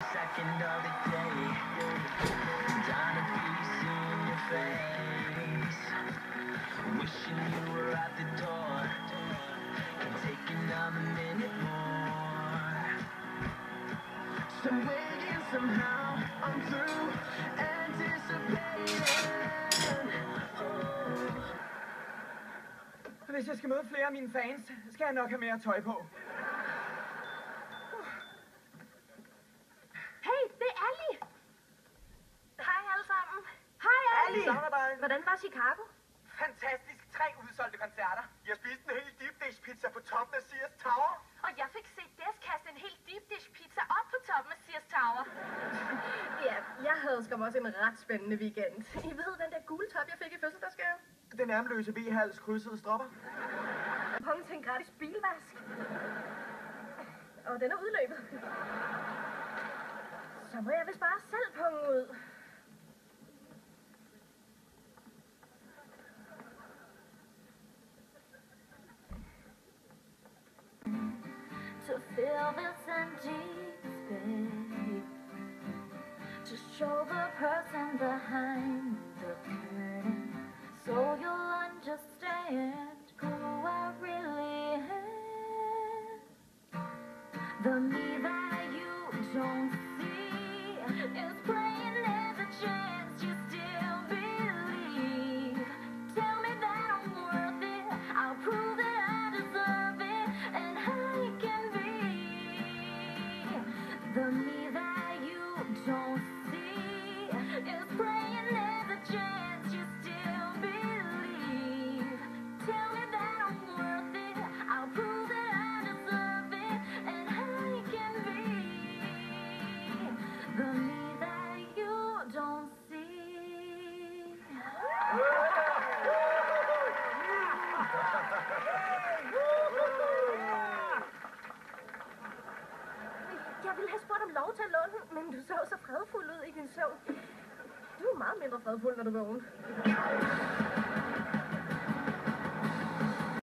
Second of the day, down a piece in your face, wishing you were at the door, can take another minute more. Some waiting, somehow I'm through anticipating. Hvis jeg skal møde flere af mine fans, skal jeg nok have mere tøj på. Hey, det er Ali! Hej alle sammen. Hej Ali! Hvordan var Chicago? Fantastisk. 3 udsolgte koncerter. Jeg spiste en hel deep dish pizza på toppen af Sears Tower. Og jeg fik set Des kaste en hel deep dish pizza op på toppen af Sears Tower. Ja, jeg havde skam også en ret spændende weekend. I ved, den der gule top, jeg fik i fødselsdagsgave? Den ærmeløse V-hals krydsede stropper. Punkt til en gratis bilvask. Og den er udløbet. Så må jeg vist bare selv punge ud. To fill this empty space, to show the person behind the curtain, so you'll understand who I really am. The me that you don't see is playing as a chance you still believe. Tell me that I'm worth it, I'll prove that I deserve it, and I can be the me that you don't see is playing as a chance you still believe. Tell me that I'm worth it, I'll prove that I deserve it, and I can be the me that you don't see. Jeg ville have spurgt om lov til at låne den, men du så så fredfuld ud i din søvn. Du er meget mindre fredfuld, når du vågner.